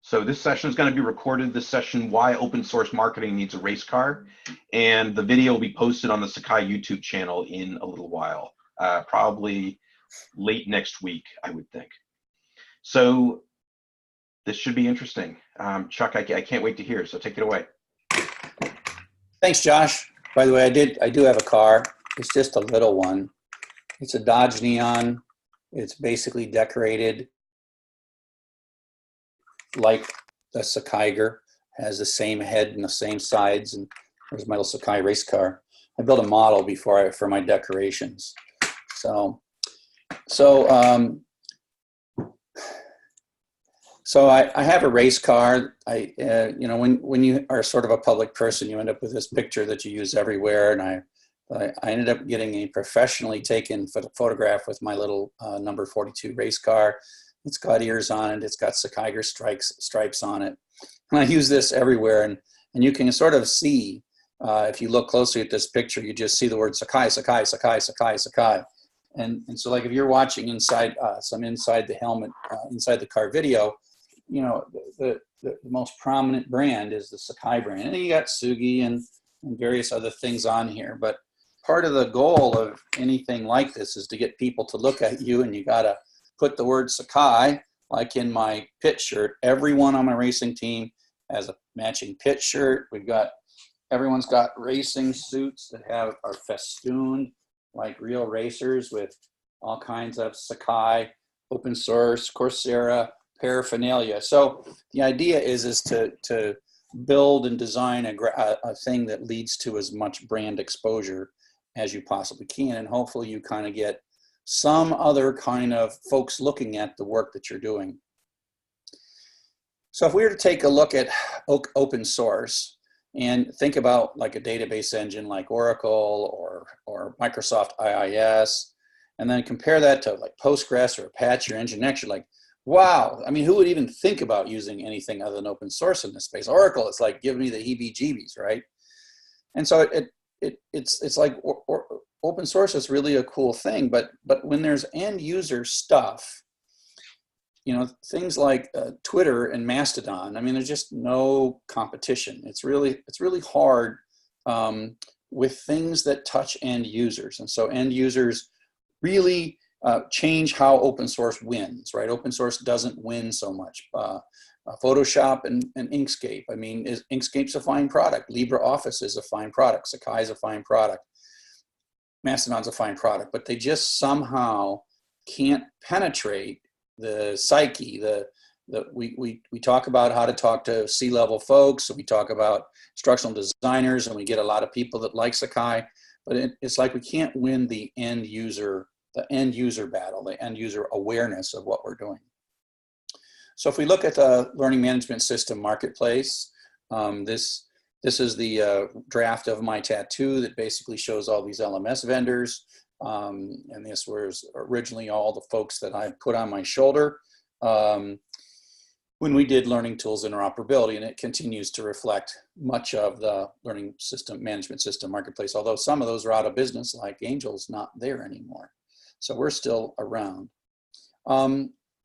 So this session is going to be recorded. This session, why open source marketing needs a race car, and the video will be posted on the Sakai YouTube channel in a little while, probably late next week, I would think. So this should be interesting. Chuck, I can't wait to hear, so take it away. Thanks, Josh. By the way, I do have a car. It's just a little one. It's a Dodge Neon. It's basically decorated like the Sakaiger, has the same head and the same sides, and there's my little Sakai race car. I built a model before for my decorations. So I have a race car. You know, when you are sort of a public person, you end up with this picture that you use everywhere, and I ended up getting a professionally taken photograph with my little number 42 race car. It's got ears on it. It's got Sakaiger stripes on it. And I use this everywhere. And you can sort of see, if you look closely at this picture, you just see the word Sakai, Sakai, Sakai, Sakai, Sakai. And so like if you're watching inside some inside the helmet, inside the car video, you know, the most prominent brand is the Sakai brand. And then you got Sugi and various other things on here. But part of the goal of anything like this is to get people to look at you, and you got to put the word Sakai, like in my pit shirt. Everyone on my racing team has a matching pit shirt. Everyone's got racing suits that are festooned like real racers with all kinds of Sakai, open source, Coursera paraphernalia. So the idea is to build and design a thing that leads to as much brand exposure as you possibly can, and hopefully you kind of get some other kind of folks looking at the work that you're doing. So if we were to take a look at open source and think about like a database engine like Oracle or Microsoft IIS, and then compare that to like Postgres or Apache or Nginx, you're like, wow, I mean, who would even think about using anything other than open source in this space? Oracle, it's like giving me the heebie-jeebies, right? And so it's like open source is really a cool thing, but when there's end user stuff, you know, things like Twitter and Mastodon, I mean, there's just no competition. It's really hard with things that touch end users, and so end users really change how open source wins, right? Open source doesn't win so much. Photoshop and Inkscape. I mean, Inkscape's a fine product. LibreOffice is a fine product. Sakai is a fine product. Mastodon's a fine product, but they just somehow can't penetrate the psyche. We talk about how to talk to C-level folks. So we talk about instructional designers, and we get a lot of people that like Sakai, but it's like we can't win the end user battle, the end user awareness of what we're doing. So if we look at the learning management system marketplace, this is the draft of my tattoo that basically shows all these LMS vendors. And this was originally all the folks that I put on my shoulder when we did learning tools interoperability, and it continues to reflect much of the learning system management system marketplace, although some of those are out of business, like Angel's not there anymore. So we're still around.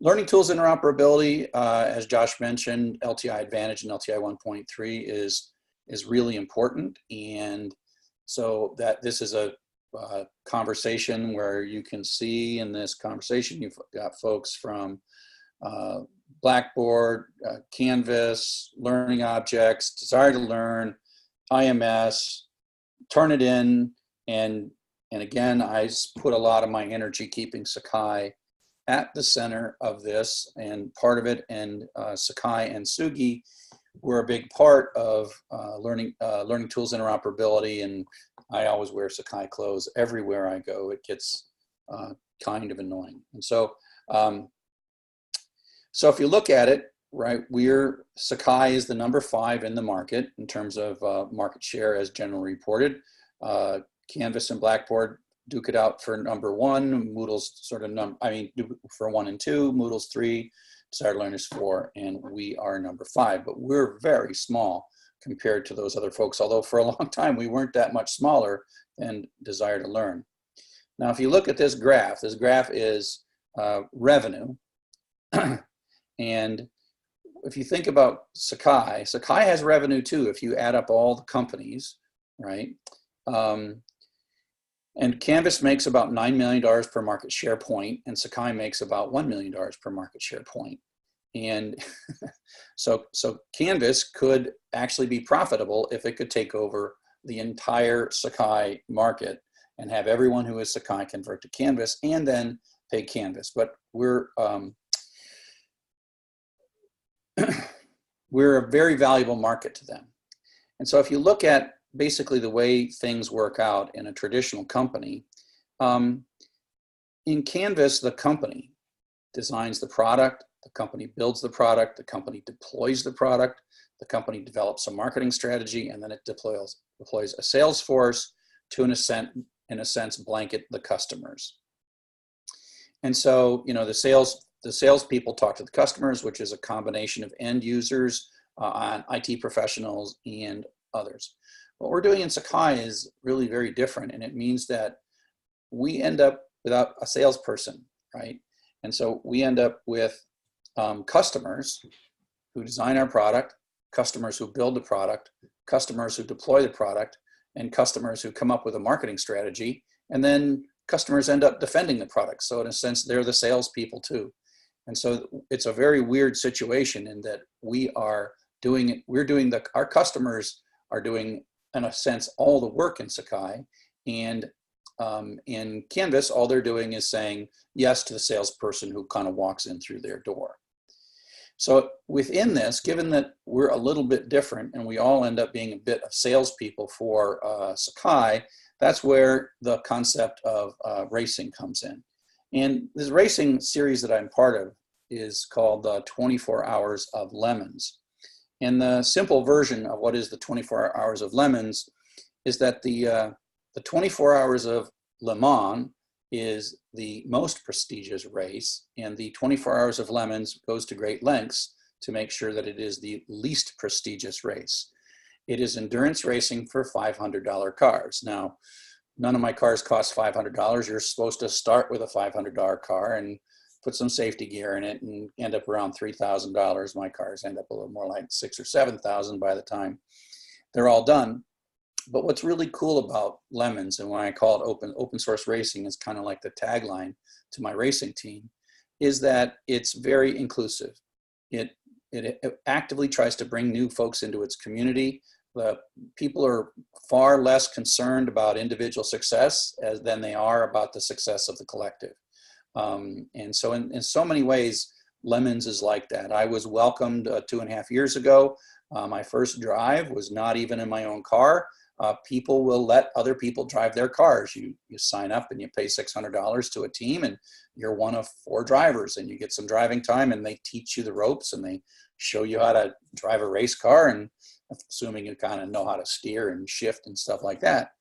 Learning tools interoperability, as Josh mentioned, LTI Advantage and LTI 1.3 is really important. And so that this is a conversation where you can see in this conversation, you've got folks from Blackboard, Canvas, Learning Objects, Desire to Learn, IMS, Turnitin, and again, I put a lot of my energy keeping Sakai at the center of this, and part of it, and Sakai and Sugi were a big part of learning tools interoperability, and I always wear Sakai clothes everywhere I go. It gets kind of annoying. And so, so if you look at it, right, Sakai is the number 5 in the market in terms of market share as generally reported. Canvas and Blackboard duke it out for number 1. Moodle's sort of for 1 and 2, Moodle's 3, Desire to Learn is 4, and we are number 5. But we're very small compared to those other folks, although for a long time we weren't that much smaller than Desire to Learn. Now, if you look at this graph is revenue. And if you think about Sakai, Sakai has revenue too if you add up all the companies, right? And Canvas makes about $9 million per market share point, and Sakai makes about $1 million per market share point. And so Canvas could actually be profitable if it could take over the entire Sakai market and have everyone who is Sakai convert to Canvas and then pay Canvas. But we're we're a very valuable market to them. And so if you look at basically the way things work out in a traditional company, in Canvas, the company designs the product, the company builds the product, the company deploys the product, the company develops a marketing strategy, and then it deploys a sales force to, in a sense, blanket the customers. And so, you know, the salespeople talk to the customers, which is a combination of end users, IT professionals, and others. What we're doing in Sakai is really very different, and it means that we end up without a salesperson, right? And so we end up with customers who design our product, customers who build the product, customers who deploy the product, and customers who come up with a marketing strategy, and then customers end up defending the product. So in a sense, they're the salespeople too. And so it's a very weird situation in that our customers are doing, in a sense, all the work in Sakai, and in Canvas, all they're doing is saying yes to the salesperson who kind of walks in through their door. So within this, given that we're a little bit different and we all end up being a bit of salespeople for Sakai, that's where the concept of racing comes in. And this racing series that I'm part of is called 24 Hours of Lemons. And the simple version of what is the 24 Hours of Lemons is that the 24 Hours of Le Mans is the most prestigious race, and the 24 Hours of Lemons goes to great lengths to make sure that it is the least prestigious race. It is endurance racing for $500 cars. Now, none of my cars cost $500. You're supposed to start with a $500 car and put some safety gear in it and end up around $3,000. My cars end up a little more like $6,000 or $7,000 by the time they're all done. But what's really cool about Lemons, and why I call it open source racing, is kind of like the tagline to my racing team, is that it's very inclusive. It actively tries to bring new folks into its community. The people are far less concerned about individual success than they are about the success of the collective. And so in so many ways, Lemons is like that. I was welcomed 2.5 years ago. My first drive was not even in my own car. People will let other people drive their cars. You sign up and you pay $600 to a team, and you're one of 4 drivers, and you get some driving time, and they teach you the ropes and they show you how to drive a race car, and assuming you kind of know how to steer and shift and stuff like that.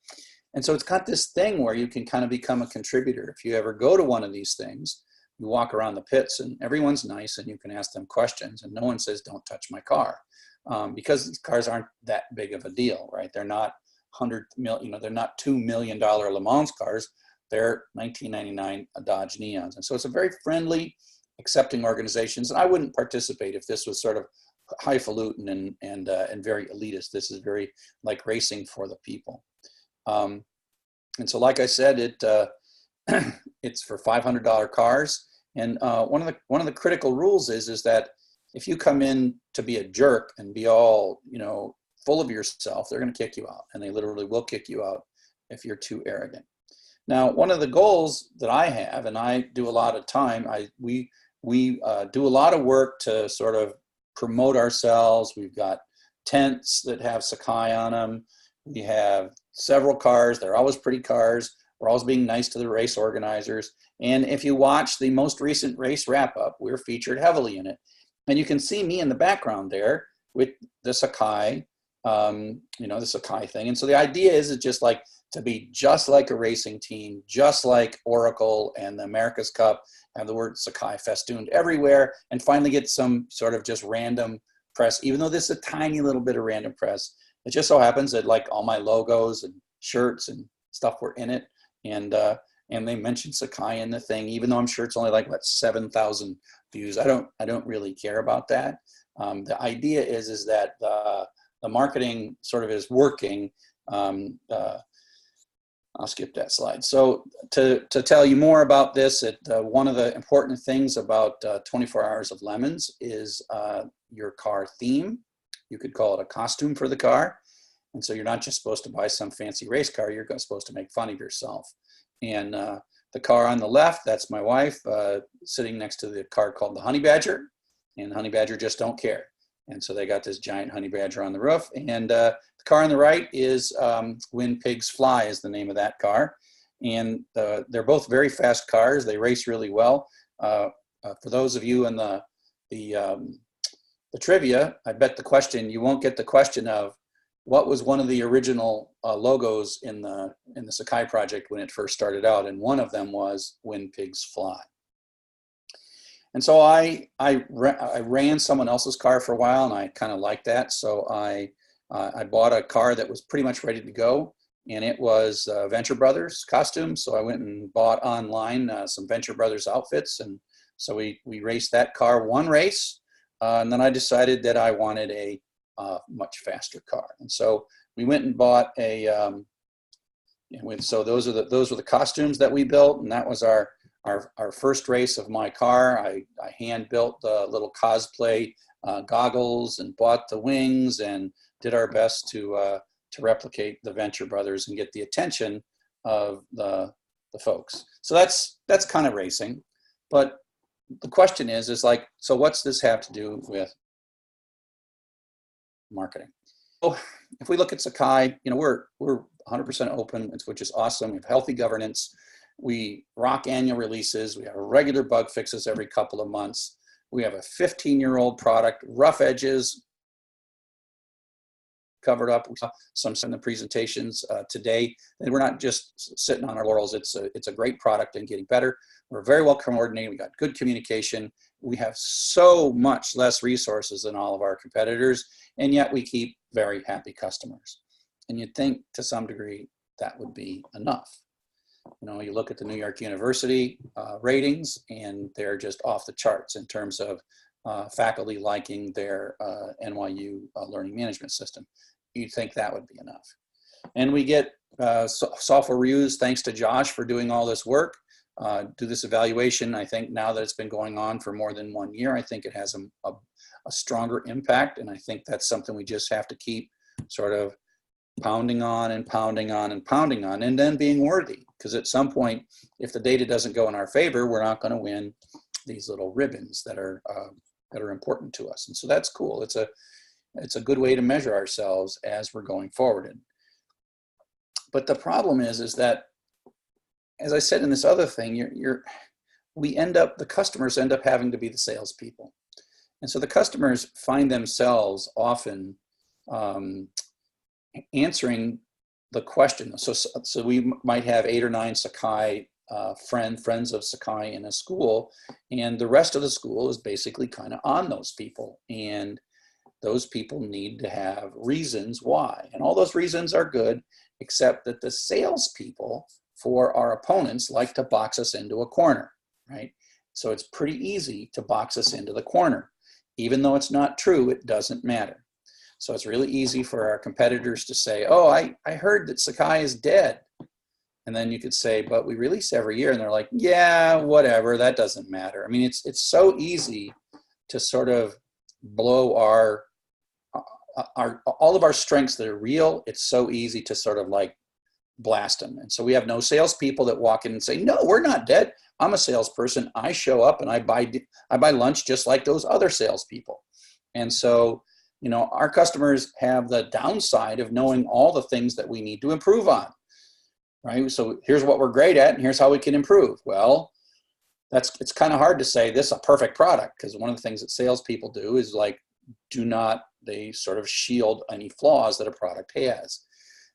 And so it's got this thing where you can kind of become a contributor. If you ever go to one of these things, you walk around the pits and everyone's nice and you can ask them questions, and no one says, don't touch my car, because these cars aren't that big of a deal, right? They're not they're not $2 million Le Mans cars. They're 1999 Dodge Neons. And so it's a very friendly, accepting organizations. And I wouldn't participate if this was sort of highfalutin and very elitist. This is very like racing for the people. And so, like I said, it's for $500 cars. And one of the critical rules is that if you come in to be a jerk and be all, full of yourself, they're going to kick you out, and they literally will kick you out if you're too arrogant. Now, one of the goals that I have, and I do a lot of time, we do a lot of work to sort of promote ourselves. We've got tents that have Sakai on them. We have several cars. They're always pretty cars. We're always being nice to the race organizers. And if you watch the most recent race wrap up, we're featured heavily in it. And you can see me in the background there with the Sakai, the Sakai thing. And so the idea is just like to be just like a racing team, just like Oracle and the America's Cup, have the word Sakai festooned everywhere, and finally get some sort of just random press, even though this is a tiny little bit of random press. It just so happens that like all my logos and shirts and stuff were in it. And they mentioned Sakai in the thing, even though I'm sure it's only like, 7,000 views. I don't really care about that. The idea is that the marketing sort of is working. I'll skip that slide. So to tell you more about this, one of the important things about 24 Hours of Lemons is your car theme. You could call it a costume for the car. And so you're not just supposed to buy some fancy race car, you're supposed to make fun of yourself. And the car on the left, that's my wife sitting next to the car called the Honey Badger. And Honey Badger just don't care. And so they got this giant honey badger on the roof. And the car on the right is When Pigs Fly is the name of that car. And they're both very fast cars. They race really well. For those of you in the trivia, I bet you won't get the question of what was one of the original logos in the Sakai Project when it first started out. And one of them was When Pigs Fly. And so I ran someone else's car for a while, and I kind of liked that. So I bought a car that was pretty much ready to go, and it was Venture Brothers costume. So I went and bought online some Venture Brothers outfits, and so we raced that car one race, and then I decided that I wanted a much faster car, and so we went and bought a. So those were the costumes that we built, and that was our first race of my car. I hand built the little cosplay goggles and bought the wings and did our best to replicate the Venture Brothers and get the attention of the folks. So that's kind of racing. But the question is like, so what's this have to do with marketing? So if we look at Sakai, we're 100% open, which is awesome. We have healthy governance. We rock annual releases. We have regular bug fixes every couple of months. We have a 15-year-old product, rough edges covered up. We saw some in the presentations today. And we're not just sitting on our laurels. It's a great product and getting better. We're very well coordinated. We got good communication. We have so much less resources than all of our competitors, and yet we keep very happy customers. And you'd think to some degree that would be enough. You look at the New York University ratings, and they're just off the charts in terms of faculty liking their NYU learning management system. You'd think that would be enough. And we get software reviews, thanks to Josh for doing all this work. Do this evaluation. I think now that it's been going on for more than 1 year, I think it has a stronger impact. And I think that's something we just have to keep sort of pounding on and pounding on and pounding on, and then being worthy. Because at some point, if the data doesn't go in our favor, we're not going to win these little ribbons that are important to us. And so that's cool. It's a good way to measure ourselves as we're going forward. But the problem is that, as I said in this other thing, the customers end up having to be the salespeople. And so the customers find themselves often answering the question. So we might have 8 or 9 Sakai friends of Sakai in a school, and the rest of the school is basically kind of on those people. And those people need to have reasons why. And all those reasons are good, except that the salespeople for our opponents like to box us into a corner, right? So it's pretty easy to box us into the corner. Even though it's not true, it doesn't matter. So it's really easy for our competitors to say, oh, I heard that Sakai is dead. And then you could say, but we release every year. And they're like, yeah, whatever, that doesn't matter. I mean, it's so easy to sort of blow all of our strengths that are real. It's so easy to sort of like blast them. And so we have no salespeople that walk in and say, no, we're not dead. I'm a salesperson. I show up and I buy lunch just like those other salespeople. And so, our customers have the downside of knowing all the things that we need to improve on, right? So here's what we're great at, and here's how we can improve. Well, it's kind of hard to say this is a perfect product, because one of the things that salespeople do is like, they sort of shield any flaws that a product has.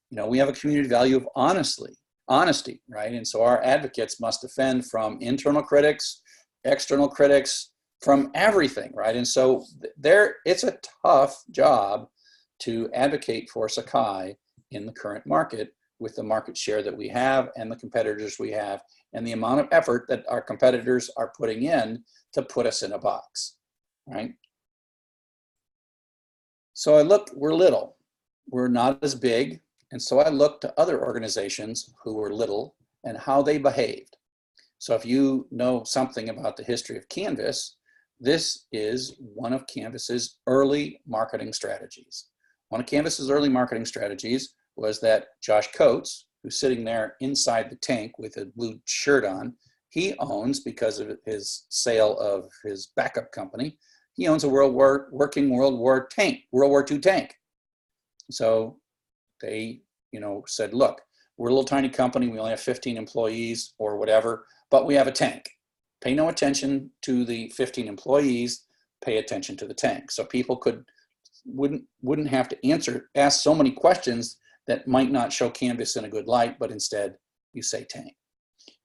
We have a community value of honesty, right? And so our advocates must defend from internal critics, external critics, from everything, right? And so it's a tough job to advocate for Sakai in the current market with the market share that we have and the competitors we have and the amount of effort that our competitors are putting in to put us in a box, right? So I looked, we're little, we're not as big. And so I looked to other organizations who were little and how they behaved. So if you know something about the history of Canvas, this is one of Canvas's early marketing strategies. One of Canvas's early marketing strategies was that Josh Coates, who's sitting there inside the tank with a blue shirt on, he owns, because of his sale of his backup company, he owns a working World War II tank. So they, said, look, we're a little tiny company. We only have 15 employees or whatever, but we have a tank. Pay no attention to the 15 employees, pay attention to the tank. So people wouldn't have to ask so many questions that might not show Canvas in a good light, but instead you say tank.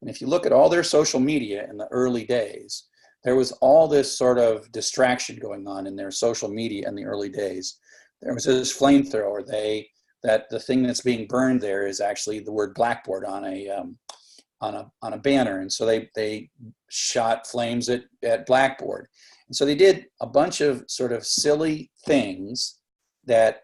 And if you look at all their social media in the early days, there was all this sort of distraction going on in their social media in the early days. There was this flamethrower. That the thing that's being burned there is actually the word Blackboard on a banner, and so they shot flames at Blackboard. And so they did a bunch of sort of silly things that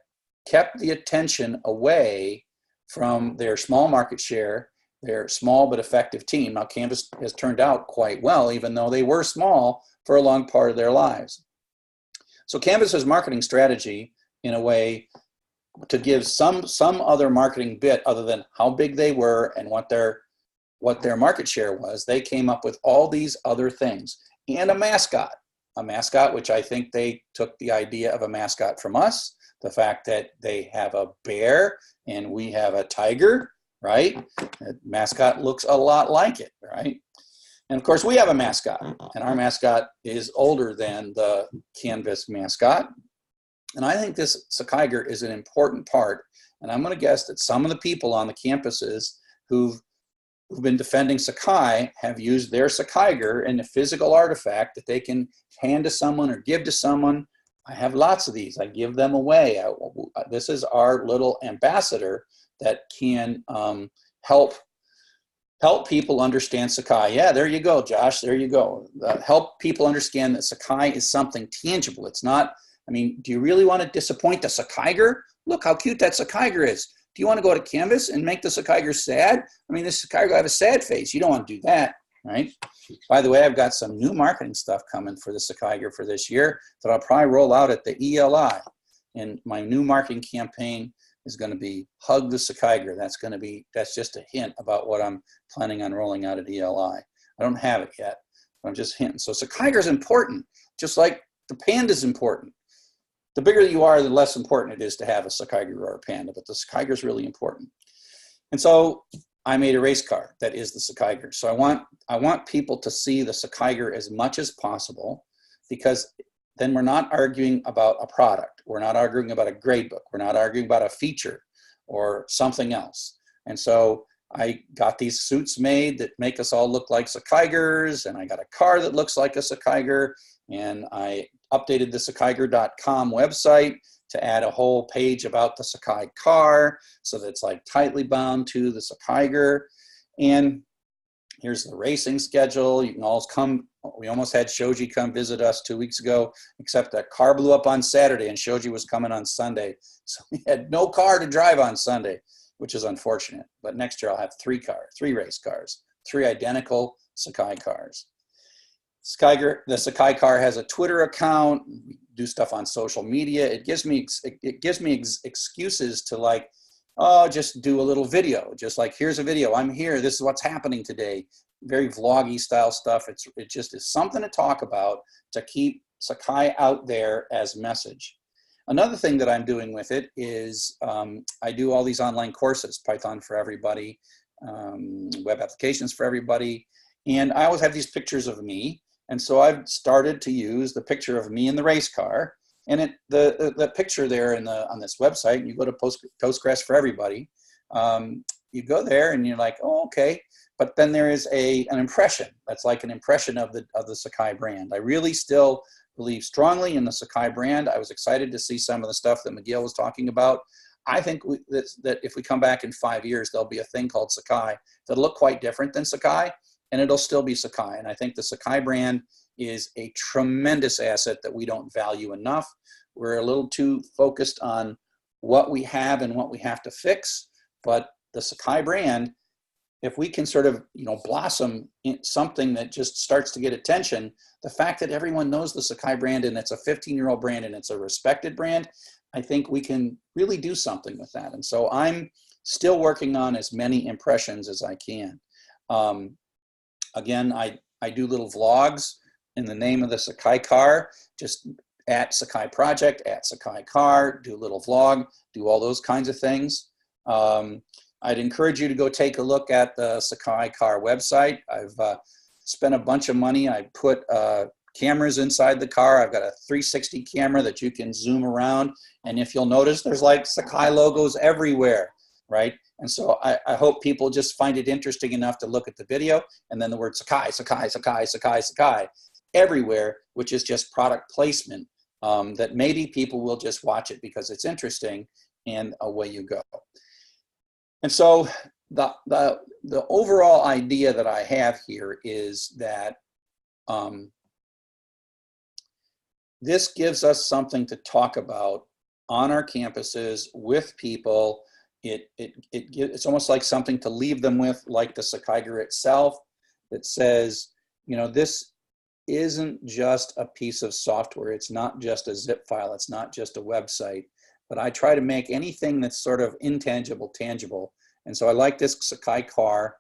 kept the attention away from their small market share, their small but effective team. Now, Canvas has turned out quite well, even though they were small for a long part of their lives. So Canvas's marketing strategy, in a way, to give some other marketing bit other than how big they were and what their market share was, they came up with all these other things. And a mascot, which I think they took the idea of a mascot from us, the fact that they have a bear and we have a tiger, right? The mascot looks a lot like it, right? And of course we have a mascot, and our mascot is older than the Canvas mascot. And I think this Sakaiger is an important part. And I'm going to guess that some of the people on the campuses who've been defending Sakai have used their Sakaiger in a physical artifact that they can hand to someone or give to someone. I have lots of these. I give them away. This is our little ambassador that can help people understand Sakai. Yeah, there you go, Josh. There you go. Help people understand that Sakai is something tangible. It's not, do you really want to disappoint the Sakaiger? Look how cute that Sakaiger is. Do you want to go to Canvas and make the Sakaiger sad? This Sakaiger will have a sad face. You don't want to do that, right? By the way, I've got some new marketing stuff coming for the Sakaiger for this year that I'll probably roll out at the ELI. And my new marketing campaign is going to be Hug the Sakaiger. That's just a hint about what I'm planning on rolling out at ELI. I don't have it yet, but I'm just hinting. So Sakaiger is important, just like the panda is important. The bigger you are, the less important it is to have a Sakaiger or a panda, but the Sakaiger is really important. And so I made a race car that is the Sakaiger. So I want people to see the Sakaiger as much as possible, because then we're not arguing about a product. We're not arguing about a grade book. We're not arguing about a feature or something else. And so I got these suits made that make us all look like Sakaigers, and I got a car that looks like a Sakaiger, and I updated the Sakaiger.com website to add a whole page about the Sakai car, so that it's like tightly bound to the Sakaiger. And here's the racing schedule. You can always come. We almost had Shoji come visit us 2 weeks ago, except that car blew up on Saturday and Shoji was coming on Sunday. So we had no car to drive on Sunday, which is unfortunate. But next year I'll have 3 race cars, 3 identical Sakai cars. The Sakai car has a Twitter account. We do stuff on social media. It gives me excuses to just do a little video. Just like, here's a video. I'm here. This is what's happening today. Very vloggy style stuff. It just is something to talk about to keep Sakai out there as message. Another thing that I'm doing with it is I do all these online courses, Python for everybody, web applications for everybody. And I always have these pictures of me. And so I've started to use the picture of me in the race car. And the picture there on this website, you go to Postgres for everybody, you go there and you're like, oh, okay. But then there is an impression. That's like an impression of the Sakai brand. I really still believe strongly in the Sakai brand. I was excited to see some of the stuff that Miguel was talking about. I think that if we come back in 5 years, there'll be a thing called Sakai that'll look quite different than Sakai. and it'll still be Sakai. And I think the Sakai brand is a tremendous asset that we don't value enough. We're a little too focused on what we have and what we have to fix. But the Sakai brand, if we can sort of, blossom in something that just starts to get attention, the fact that everyone knows the Sakai brand and it's a 15-year-old brand and it's a respected brand, I think we can really do something with that. And so I'm still working on as many impressions as I can. Again, I do little vlogs in the name of the Sakai car, just at Sakai Project, at Sakai car, do a little vlog, do all those kinds of things. I'd encourage you to go take a look at the Sakai car website. I've spent a bunch of money. I put cameras inside the car. I've got a 360 camera that you can zoom around. And if you'll notice, there's like Sakai logos everywhere, right? And so I hope people just find it interesting enough to look at the video, and then the word Sakai, Sakai, Sakai, Sakai, Sakai everywhere, which is just product placement, that maybe people will just watch it because it's interesting, and away you go. And so the overall idea that I have here is that this gives us something to talk about on our campuses with people. It's almost like something to leave them with, like the Sakai itself, that says, this isn't just a piece of software. It's not just a zip file. It's not just a website. But I try to make anything that's sort of intangible tangible. And so I like this Sakai car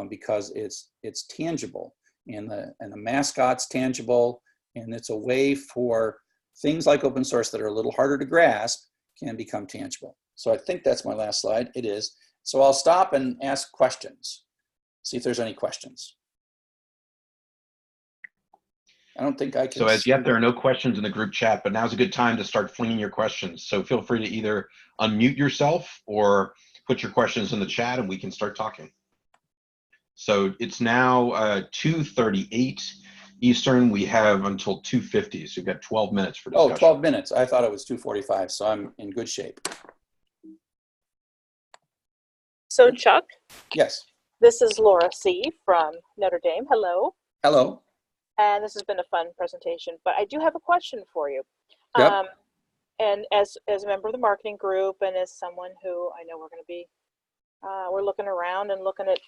because it's tangible, and the mascot's tangible, and it's a way for things like open source that are a little harder to grasp can become tangible. So I think that's my last slide. It is. So I'll stop and ask questions. See if there's any questions. I don't think I can. So as yet, there are no questions in the group chat, but now's a good time to start flinging your questions. So feel free to either unmute yourself or put your questions in the chat and we can start talking. So it's now 2:38 Eastern. We have until 2:50, so we've got 12 minutes for discussion. Oh, 12 minutes. I thought it was 2:45, so I'm in good shape. So Chuck? Yes. This is Laura C. from Notre Dame. Hello. Hello. And this has been a fun presentation, but I do have a question for you. Yep. And as a member of the marketing group, and as someone who I know we're going to be, we're looking around and looking at,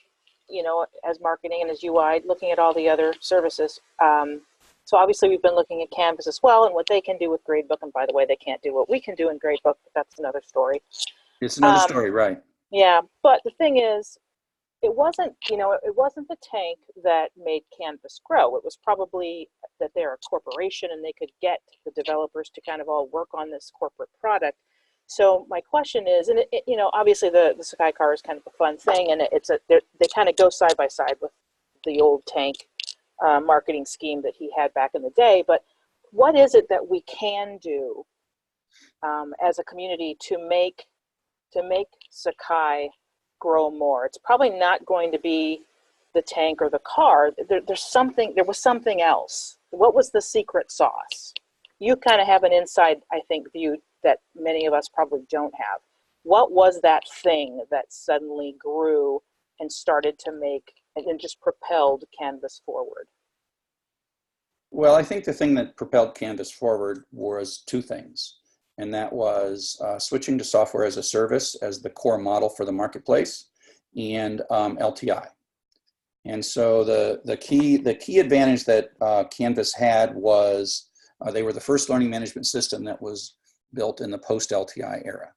as marketing and as UI, looking at all the other services. So obviously we've been looking at Canvas as well and what they can do with Gradebook. And by the way, they can't do what we can do in Gradebook, but that's another story. It's another story, right? Yeah, but the thing is, it wasn't the tank that made Canvas grow. It was probably that they're a corporation and they could get the developers to kind of all work on this corporate product. So my question is, and obviously the Sakai car is kind of a fun thing, and they kind of go side by side with the old tank marketing scheme that he had back in the day. But what is it that we can do as a community to make Sakai grow more? It's probably not going to be the tank or the car. There was something else. What was the secret sauce? You kind of have an inside, I think, view that many of us probably don't have. What was that thing that suddenly grew and started to make and just propelled Canvas forward? Well, I think the thing that propelled Canvas forward was two things. And that was switching to software as a service as the core model for the marketplace, and LTI. And so the key advantage that Canvas had was they were the first learning management system that was built in the post-LTI era.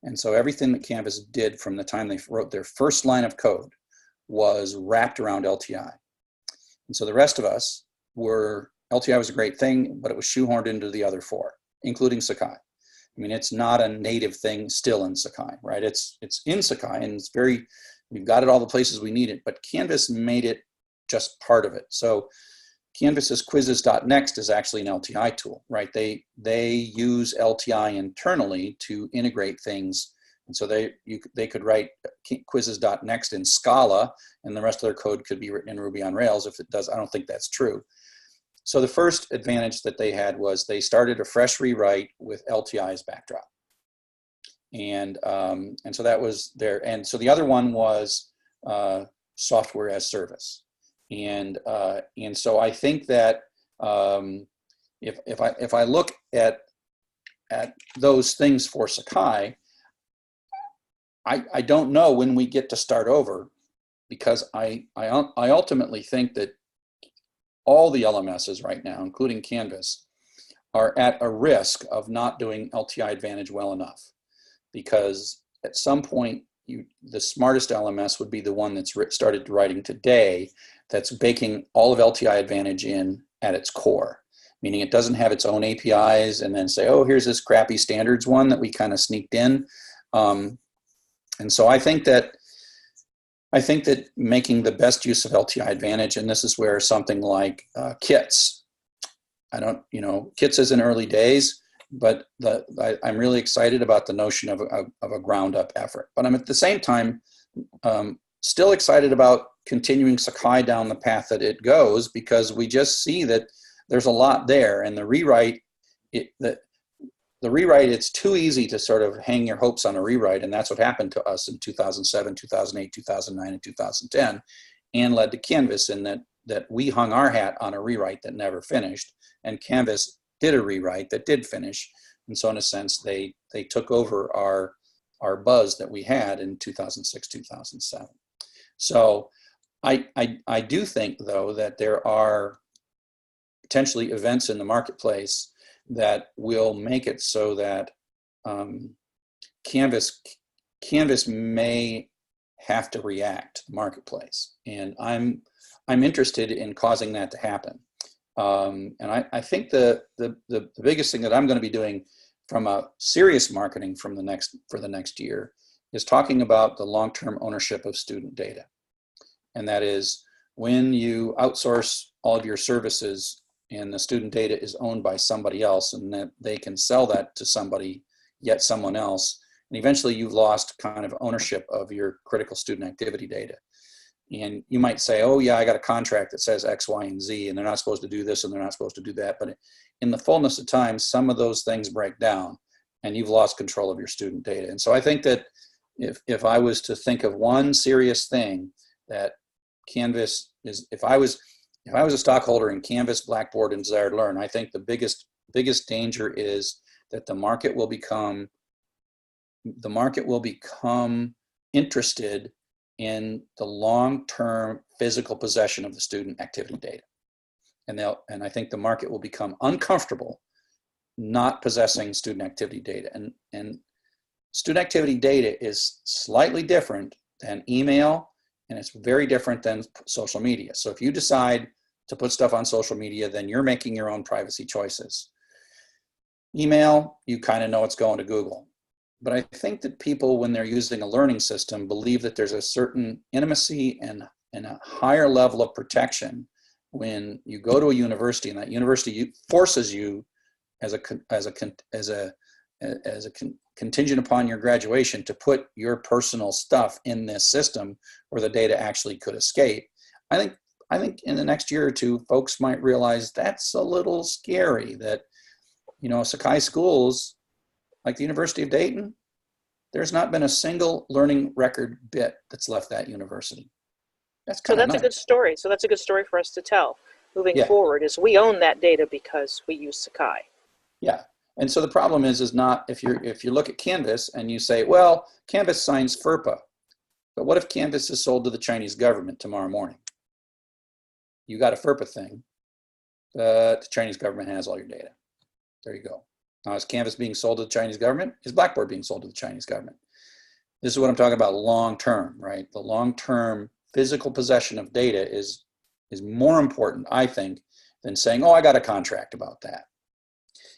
And so everything that Canvas did from the time they wrote their first line of code was wrapped around LTI. And so the rest of us LTI was a great thing, but it was shoehorned into the other four, including Sakai. I mean, it's not a native thing still in Sakai, right? It's in Sakai, and we've got it all the places we need it, but Canvas made it just part of it. So Canvas's quizzes.next is actually an LTI tool, right? They use LTI internally to integrate things. And so they could write quizzes.next in Scala, and the rest of their code could be written in Ruby on Rails. If it does, I don't think that's true. So the first advantage that they had was they started a fresh rewrite with LTI as backdrop. And so that was there. And so the other one was software as service. And so I think that if I look at those things for Sakai, I don't know when we get to start over, because I ultimately think that all the LMSs right now, including Canvas, are at a risk of not doing LTI Advantage well enough, because at some point the smartest LMS would be the one that's started writing today, that's baking all of LTI Advantage in at its core, meaning it doesn't have its own APIs and then say, oh, here's this crappy standards one that we kind of sneaked in. And so I think that making the best use of LTI Advantage, and this is where something like kits, kits is in early days, but I'm really excited about the notion of a ground up effort. But I'm at the same time still excited about continuing Sakai down the path that it goes, because we just see that there's a lot there, and the rewrite, it's too easy to sort of hang your hopes on a rewrite, and that's what happened to us in 2007, 2008, 2009, and 2010, and led to Canvas, in that we hung our hat on a rewrite that never finished, and Canvas did a rewrite that did finish. And so in a sense, they took over our buzz that we had in 2006, 2007. So I do think, though, that there are potentially events in the marketplace that will make it so that Canvas may have to react to the marketplace, and I'm interested in causing that to happen. And I think the biggest thing that I'm going to be doing from a serious marketing for the next year is talking about the long-term ownership of student data, and that is when you outsource all of your services and the student data is owned by somebody else, and that they can sell that to someone else, and eventually you've lost kind of ownership of your critical student activity data. And you might say, oh yeah, I got a contract that says X, Y, and Z, and they're not supposed to do this and they're not supposed to do that. But in the fullness of time, some of those things break down and you've lost control of your student data. And so I think that if I was to think of one serious thing that Canvas is, if I was a stockholder in Canvas, Blackboard, and Desire to Learn, I think the biggest danger is that the market will become interested in the long-term physical possession of the student activity data. And I think the market will become uncomfortable not possessing student activity data. And student activity data is slightly different than email, and it's very different than social media. So if you decide to put stuff on social media, then you're making your own privacy choices. Email, you kind of know it's going to Google. But I think that people, when they're using a learning system, believe that there's a certain intimacy and a higher level of protection when you go to a university, and that university forces you as a contingent upon your graduation to put your personal stuff in this system where the data actually could escape. I think in the next year or two, folks might realize that's a little scary, that, Sakai schools, like the University of Dayton, there's not been a single learning record bit that's left that university. That's kind of nice. A good story. So that's a good story for us to tell moving forward, is we own that data because we use Sakai. Yeah. And so the problem is not, if you look at Canvas and you say, well, Canvas signs FERPA, but what if Canvas is sold to the Chinese government tomorrow morning? You got a FERPA thing, but the Chinese government has all your data. There you go. Now, is Canvas being sold to the Chinese government? Is Blackboard being sold to the Chinese government? This is what I'm talking about long-term, right? The long-term physical possession of data is more important, I think, than saying, oh, I got a contract about that.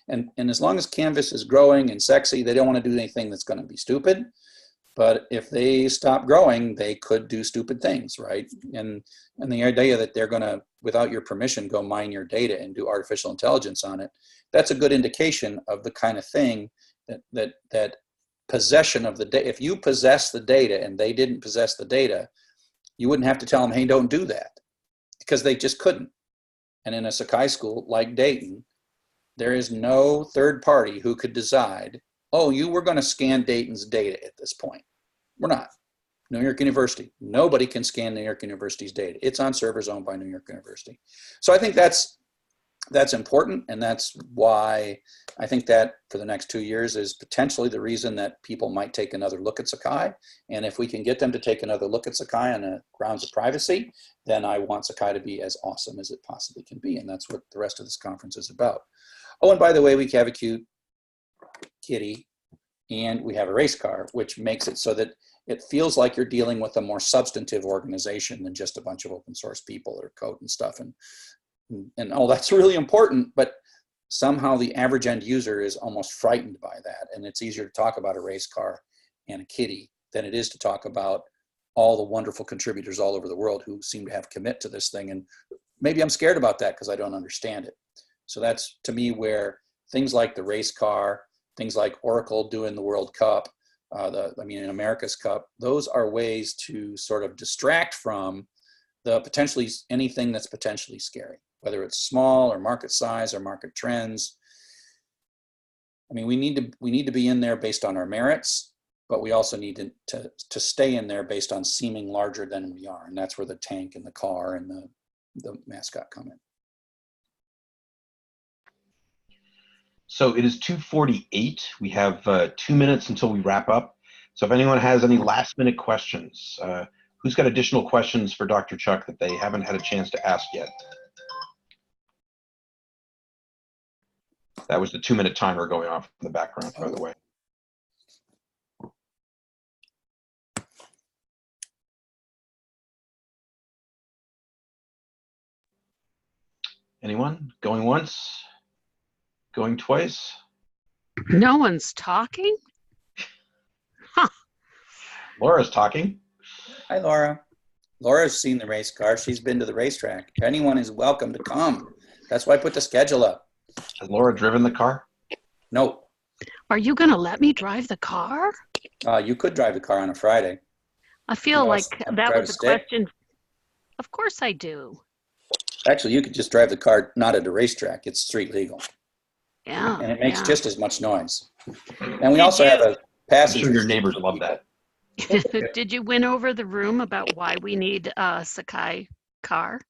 And as long as Canvas is growing and sexy, they don't want to do anything that's going to be stupid. But if they stop growing, they could do stupid things, right? And the idea that they're going to, without your permission, go mine your data and do artificial intelligence on it, that's a good indication of the kind of thing that possession of the data. If you possess the data and they didn't possess the data, you wouldn't have to tell them, hey, don't do that, because they just couldn't. And in a Sakai school like Dayton, there is no third party who could decide, oh, we're going to scan Dayton's data at this point. We're not. New York University. Nobody can scan New York University's data. It's on servers owned by New York University. So I think that's important, and that's why I think that for the next 2 years is potentially the reason that people might take another look at Sakai. And if we can get them to take another look at Sakai on the grounds of privacy, then I want Sakai to be as awesome as it possibly can be. And that's what the rest of this conference is about. Oh, and by the way, we have a cute kitty, and we have a race car, which makes it so that it feels like you're dealing with a more substantive organization than just a bunch of open source people or code and stuff. And oh, that's really important, but somehow the average end user is almost frightened by that. And it's easier to talk about a race car and a kitty than it is to talk about all the wonderful contributors all over the world who seem to have commit to this thing. And maybe I'm scared about that because I don't understand it. So that's, to me, where things like the race car, things like Oracle doing the World Cup, in America's Cup, those are ways to sort of distract from the potentially anything that's potentially scary, whether it's small or market size or market trends. I mean, we need to be in there based on our merits, but we also need to stay in there based on seeming larger than we are. And that's where the tank and the car and the mascot come in. So it is 2:48. We have 2 minutes until we wrap up. So if anyone has any last minute questions, who's got additional questions for Dr. Chuck that they haven't had a chance to ask yet? That was the 2-minute timer going off in the background, by the way. Anyone? Going once? Going twice? No one's talking? Huh. Laura's talking. Hi, Laura. Laura's seen the race car. She's been to the racetrack. Anyone is welcome to come. That's why I put the schedule up. Has Laura driven the car? No. Are you going to let me drive the car? You could drive the car on a Friday. I feel like that drive was a a stick? question. Of course I do. Actually, you could just drive the car not at a racetrack. It's street legal. Yeah. And it makes yeah. just as much noise. And we Did also you- have a I'm passenger. sure your neighbors love that. Did you win over the room about why we need a Sakai car?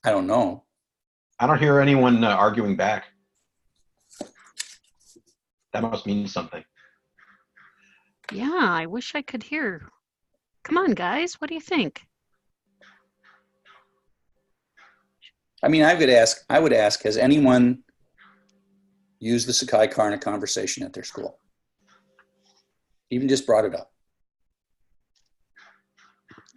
I don't know. I don't hear anyone arguing back. That must mean something. Yeah, I wish I could hear. Come on, guys. What do you think? I mean, I would ask, has anyone used the Sakai car in a conversation at their school? Even just brought it up.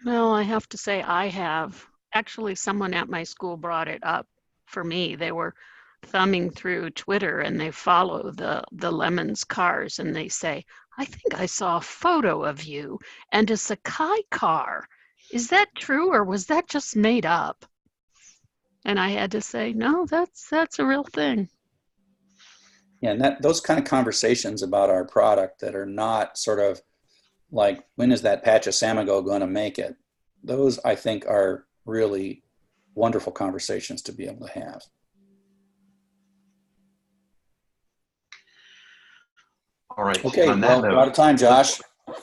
Well, I have to say I have. Actually, someone at my school brought it up for me. They were thumbing through Twitter and they follow the Lemons cars and they say, I think I saw a photo of you and a Sakai car. Is that true or was that just made up? And I had to say, no, that's a real thing. Yeah, and those kind of conversations about our product that are not sort of like, when is that patch of Samago going to make it? Those, I think, are really wonderful conversations to be able to have. All right. Okay, On well, that we're note, out of time, Josh.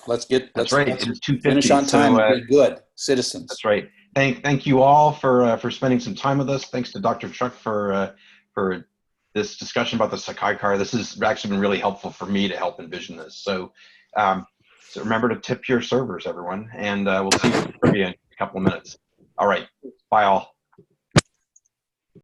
Let's right. let's It's 2:50. finish on time So, and be good citizens. that's right. Thank you all for spending some time with us. Thanks to Dr. Chuck for this discussion about the Sakai car. This has actually been really helpful for me to help envision this. So, so remember to tip your servers, everyone, and we'll see you in a couple of minutes. All right. Bye, all.